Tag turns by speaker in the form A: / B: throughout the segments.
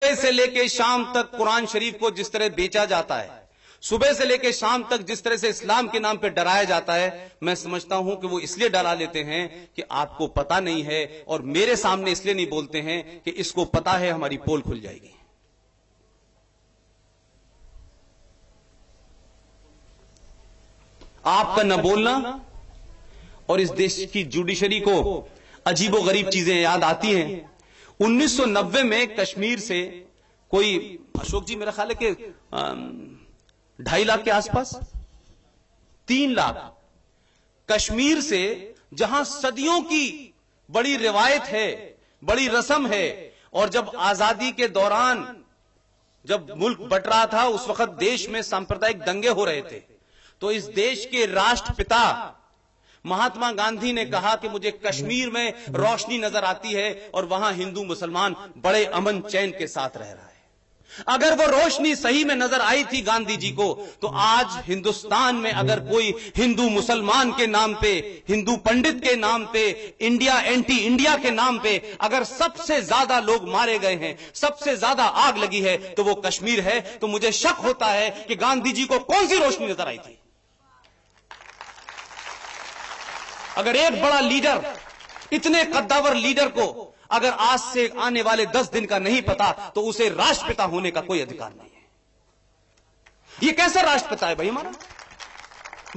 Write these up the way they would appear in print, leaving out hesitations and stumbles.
A: सुबह से लेकर शाम तक कुरान शरीफ को जिस तरह बेचा जाता है, सुबह से लेकर शाम तक जिस तरह से इस्लाम के नाम पे डराया जाता है, मैं समझता हूं कि वो इसलिए डरा लेते हैं कि आपको पता नहीं है, और मेरे सामने इसलिए नहीं बोलते हैं कि इसको पता है हमारी पोल खुल जाएगी। आपका न बोलना और इस देश की जुडिशरी को अजीबो गरीब चीजें याद आती हैं। 1990 में कश्मीर से कोई, अशोक जी मेरा ख्याल है कि 2.5 लाख के आसपास, 3 लाख कश्मीर से, जहां सदियों की बड़ी रिवायत है, बड़ी रस्म है, और जब आजादी के दौरान जब मुल्क बट रहा था उस वक्त देश में सांप्रदायिक दंगे हो रहे थे, तो इस देश के राष्ट्रपिता महात्मा गांधी ने कहा कि मुझे कश्मीर में रोशनी नजर आती है और वहां हिंदू मुसलमान बड़े अमन चैन के साथ रह रहा है। अगर वो रोशनी सही में नजर आई थी गांधी जी को, तो आज हिंदुस्तान में अगर कोई हिंदू मुसलमान के नाम पे, हिंदू पंडित के नाम पे, इंडिया एंटी इंडिया के नाम पे अगर सबसे ज्यादा लोग मारे गए हैं, सबसे ज्यादा आग लगी है, तो वो कश्मीर है। तो मुझे शक होता है कि गांधी जी को कौन सी रोशनी नजर आई थी। अगर एक बड़ा लीडर, इतने कद्दावर लीडर को अगर आज से आने वाले 10 दिन का नहीं पता, तो उसे राष्ट्रपिता होने का कोई अधिकार नहीं है। ये कैसा राष्ट्रपिता है भाई हमारा,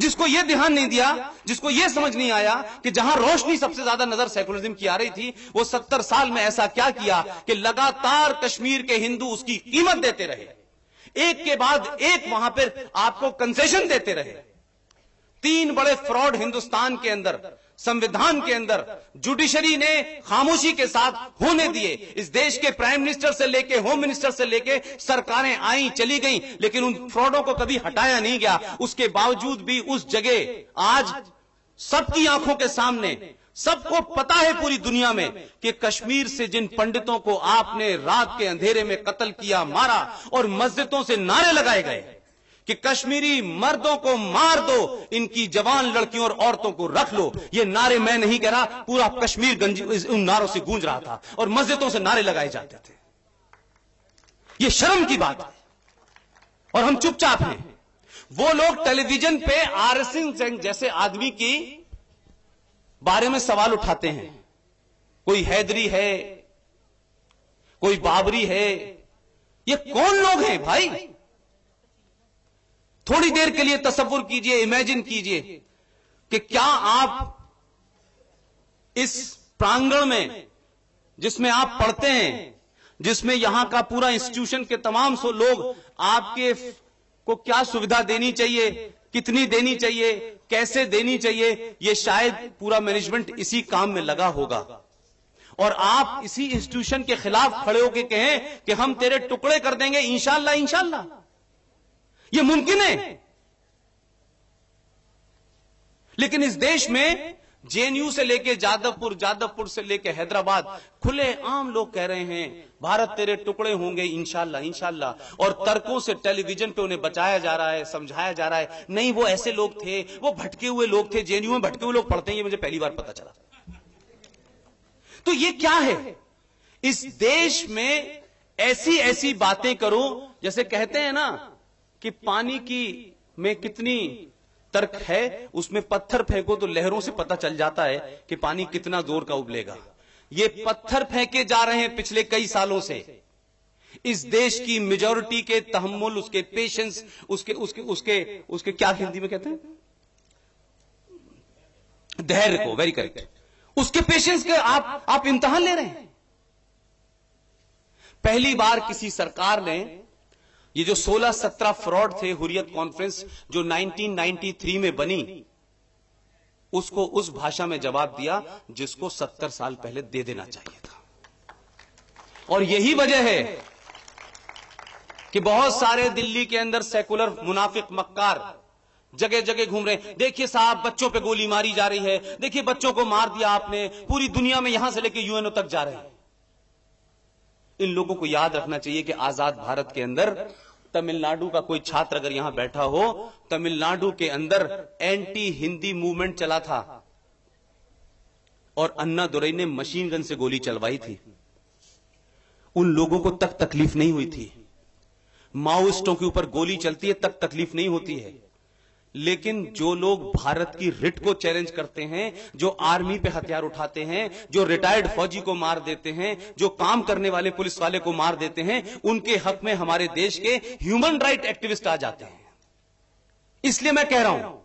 A: जिसको यह ध्यान नहीं दिया, जिसको यह समझ नहीं आया कि जहां रोशनी सबसे ज्यादा नजर सेकुलरिज्म की आ रही थी, वो 70 साल में ऐसा क्या किया कि लगातार कश्मीर के हिंदू उसकी कीमत देते रहे, एक के बाद एक वहां पर आपको कंसेशन देते रहे। 3 बड़े फ्रॉड हिंदुस्तान के अंदर, संविधान के अंदर जुडिशरी ने खामोशी के साथ होने दिए। इस देश के प्राइम मिनिस्टर से लेके, होम मिनिस्टर से लेके सरकारें आई चली गई, लेकिन उन फ्रॉडों को कभी हटाया नहीं गया। उसके बावजूद भी उस जगह आज सबकी आंखों के सामने, सबको पता है पूरी दुनिया में कि कश्मीर से जिन पंडितों को आपने रात के अंधेरे में कत्ल किया, मारा, और मस्जिदों से नारे लगाए गए कि कश्मीरी मर्दों को मार दो, इनकी जवान लड़कियों और औरतों को रख लो। ये नारे मैं नहीं कह रहा, पूरा कश्मीर गंज उन नारों से गूंज रहा था और मस्जिदों से नारे लगाए जाते थे। ये शर्म की बात है और हम चुपचाप हैं। वो लोग टेलीविजन पे आरएसएस जैसे आदमी की बारे में सवाल उठाते हैं, कोई हैदरी है, कोई बाबरी है। ये कौन लोग हैं भाई? थोड़ी देर के लिए तसव्वुर कीजिए, इमेजिन कीजिए कि क्या आप इस प्रांगण में जिसमें आप पढ़ते हैं, जिसमें यहां का पूरा इंस्टीट्यूशन के तमाम सो लोग आपके को क्या सुविधा देनी चाहिए, कितनी देनी चाहिए, कैसे देनी चाहिए, ये शायद पूरा मैनेजमेंट इसी काम में लगा होगा, और आप इसी इंस्टीट्यूशन के खिलाफ खड़े होकर कहें कि हम तेरे टुकड़े कर देंगे इंशाअल्लाह इंशाअल्लाह। ये मुमकिन है? लेकिन इस देश में जेएनयू से लेके जादवपुर, जादवपुर से लेके हैदराबाद, खुले आम लोग कह रहे हैं भारत तेरे टुकड़े होंगे इंशाअल्लाह इंशाअल्लाह, और तर्कों से टेलीविजन पे उन्हें बचाया जा रहा है, समझाया जा रहा है, नहीं वो ऐसे लोग थे, वो भटके हुए लोग थे, जेएनयू में भटके हुए लोग पढ़ते हैं, ये मुझे पहली बार पता चला। तो ये क्या है? इस देश में ऐसी ऐसी बातें करो, जैसे कहते हैं ना कि पानी की में कितनी तर्क है, उसमें पत्थर फेंको तो लहरों से पता चल जाता है कि पानी कितना जोर का उबलेगा। ये पत्थर फेंके जा रहे हैं पिछले कई सालों से। इस देश की मेजॉरिटी के तहम्मुल, उसके पेशेंस, उसके उसके उसके उसके क्या हिंदी में कहते हैं, धैर्य को, वेरी करेक्ट, उसके पेशेंस के आप इम्तिहान ले रहे हैं। पहली बार किसी सरकार ने ये जो 16-17 फ्रॉड थे, हुर्रियत कॉन्फ्रेंस जो 1993 में बनी, उसको उस भाषा में जवाब दिया जिसको 70 साल पहले दे देना चाहिए था। और यही वजह है कि बहुत सारे दिल्ली के अंदर सेकुलर मुनाफिक मक्कार जगह जगह घूम रहे हैं। देखिए साहब, बच्चों पे गोली मारी जा रही है, देखिए बच्चों को मार दिया आपने, पूरी दुनिया में यहां से लेकर यूएनओ तक जा रहे हैं। इन लोगों को याद रखना चाहिए कि आजाद भारत के अंदर तमिलनाडु का कोई छात्र अगर यहां बैठा हो, तमिलनाडु के अंदर एंटी हिंदी मूवमेंट चला था और अन्ना दुरई ने मशीन गन से गोली चलवाई थी। उन लोगों को तक तकलीफ नहीं हुई थी। माओइस्टों के ऊपर गोली चलती है तक तकलीफ नहीं होती है। लेकिन जो लोग भारत की रिट को चैलेंज करते हैं, जो आर्मी पे हथियार उठाते हैं, जो रिटायर्ड फौजी को मार देते हैं, जो काम करने वाले पुलिस वाले को मार देते हैं, उनके हक में हमारे देश के ह्यूमन राइट एक्टिविस्ट आ जाते हैं। इसलिए मैं कह रहा हूं,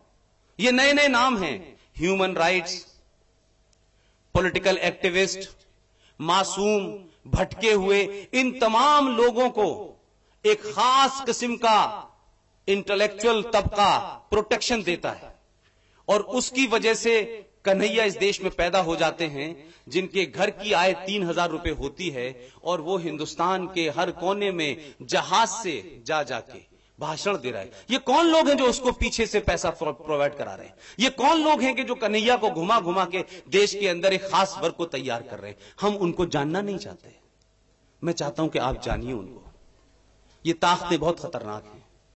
A: ये नए नए नाम हैं, ह्यूमन राइट्स, पॉलिटिकल एक्टिविस्ट, मासूम, भटके हुए, इन तमाम लोगों को एक खास किस्म का इंटेलेक्चुअल तबका प्रोटेक्शन देता है। और उसकी वजह से कन्हैया इस देश में पैदा हो जाते हैं जिनके घर की आय 3,000 रुपए होती है और वो हिंदुस्तान के हर कोने में जहाज से जा जाके भाषण दे रहा है। ये कौन लोग हैं जो उसको पीछे से पैसा प्रोवाइड करा रहे हैं? ये कौन लोग हैं कि जो कन्हैया को घुमा घुमा के देश के अंदर एक खास वर्ग को तैयार कर रहे हैं? हम उनको जानना नहीं चाहते। मैं चाहता हूं कि आप जानिए उनको। ये ताकतें बहुत खतरनाक हैं।